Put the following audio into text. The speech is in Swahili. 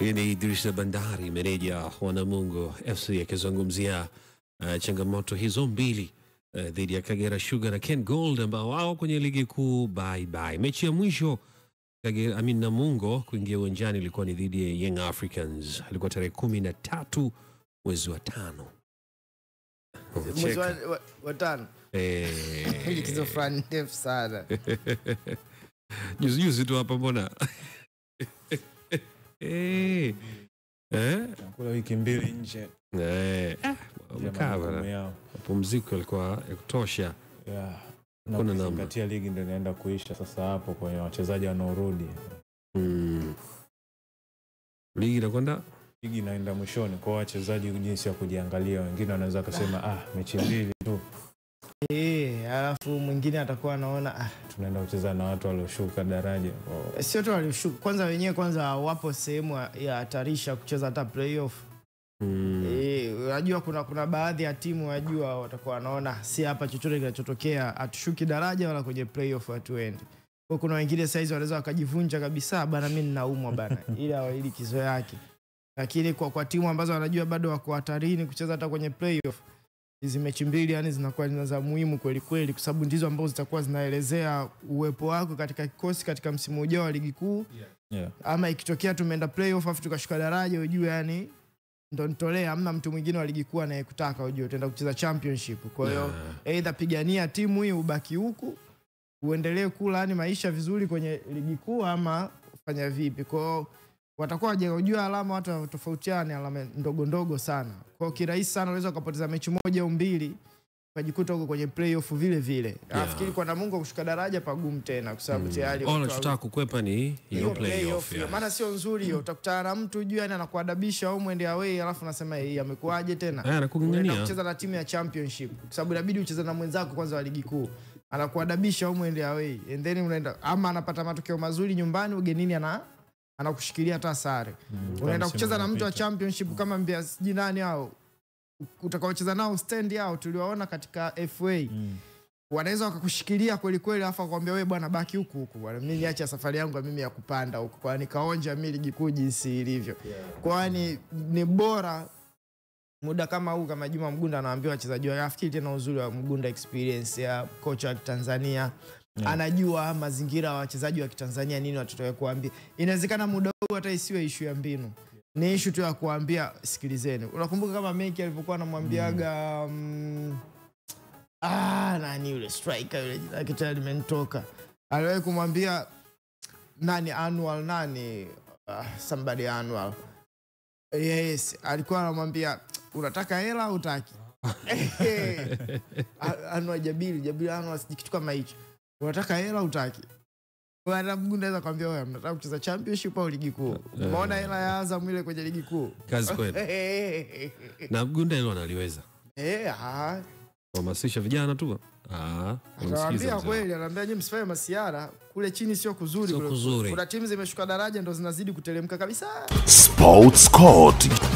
Hii ni Idrisa Bandari, meneja wa Namungo FC akizungumzia changamoto hizo mbili dhidi ya Kagera Sugar na Ken Gold ambao wao kwenye ligi kuu bye bye. Mechi ya mwisho Namungo kuingia uwanjani ilikuwa ni dhidi ya Young Africans. Ilikuwa tarehe 13 mwezi wa 5. Mwezi wa 5. Likizo fulani ndefu sana. Juzi tu hapa mbona. Kula wiki mbili nje. Mapumziko yalikuwa ya kutosha. Kuna namna ligi ndio inaenda kuisha sasa hapo kwenye wachezaji wanaorudi. Ligi inakwenda inaenda mwishoni kwa wachezaji jinsi ya kujiangalia. Wengine wanaweza kusema mechi mbili tu. Alafu mwingine atakuwa anaona tunaenda kucheza na watu walioshuka daraja. Sio tu walioshuka, kwanza wenyewe wapo sehemu ya hatarisha kucheza hata playoff. Unajua kuna baadhi ya timu wajua watakuwa wanaona si hapa chochote kinachotokea, atushuki daraja wala kwenye playoff hatuendi. Kwa kuna wengine saizi wanaweza wakajivunja kabisa, bana mimi ninaumwa bana ili kizo yake. Lakini kwa timu ambazo wanajua bado wako hatarini kucheza hata kwenye playoff, hizi mechi mbili yani zinakuwa ni za muhimu kweli kweli, kwa sababu ndizo ambazo zitakuwa zinaelezea uwepo wako katika kikosi katika msimu ujao wa ligi kuu. Ama ikitokea tumeenda playoff afu tukashuka daraja, ujue yani ndo nitolea, hamna mtu mwingine wa ligi kuu anayekutaka, ujue utaenda kucheza championship. Kwa hiyo either pigania timu hii ubaki huku uendelee kula yani maisha vizuri kwenye ligi kuu, ama ufanya vipi. Kwa hiyo watakuwa hawajajua alama, watu tofautiane alama ndogo ndogo sana. Kwa hiyo kirahisi sana unaweza kupoteza mechi moja au mbili ukajikuta huko kwenye playoff vile vile. Nafikiri kwa Namungo kushuka daraja pagumu tena, kwa sababu tayari wanataka kukwepa ni hiyo playoff. Maana sio nzuri hiyo, utakutana na mtu juu yani anakuadabisha au muende away, alafu unasema amekuaje tena. Anakungangania kucheza na timu ya championship, kwa sababu inabidi ucheze na mwenzako kwanza wa ligi kuu. Anakuadabisha au muende away, and then unaenda ama anapata matokeo mazuri nyumbani, ugenini anakushikilia hata sare. Unaenda kucheza na mtu wa championship kama Mbeya jinani hao, utakaocheza nao stand yao tuliwaona katika FA. Wanaweza wakakushikilia kweli kweli, afa kwambia wewe bwana baki huku bwana, mimi niacha safari yangu mimi ya kupanda huku, kwa nikaonja mimi ligi kuu jinsi ilivyo. Kwani ni bora muda kama huu, kama Juma Mgunda anaambiwa wachezaji wake, afikiri tena uzuri wa Mgunda experience ya kocha wa Tanzania. Anajua mazingira ya wachezaji wa Kitanzania nini watotoe kuambia. Inawezekana muda huu hata isiwe issue ya mbinu, ni issue tu ya kuambia sikilizeni. Unakumbuka kama Meki alipokuwa anamwambiaga nani yule striker yule jina lake tayari limenitoka, aliwahi kumwambia nani somebody Annual. Yes, alikuwa anamwambia unataka hela au utaki? Annual Jabiri Annual kitu kama hicho. Unataka hela utaki? Bwana Mgunda anaweza kwambia wewe mnataka kucheza championship au ligi kuu? Umeona hela ya Azam ile kwenye ligi kuu? Kazi kweli. Na Mgunda hilo analiweza. Hamasisha vijana tu. Anamsikiza kweli, anamwambia nyinyi msifanye masiara, kule chini sio kuzuri. Kuna timu zimeshuka daraja ndo zinazidi kuteremka kabisa. Sports Court.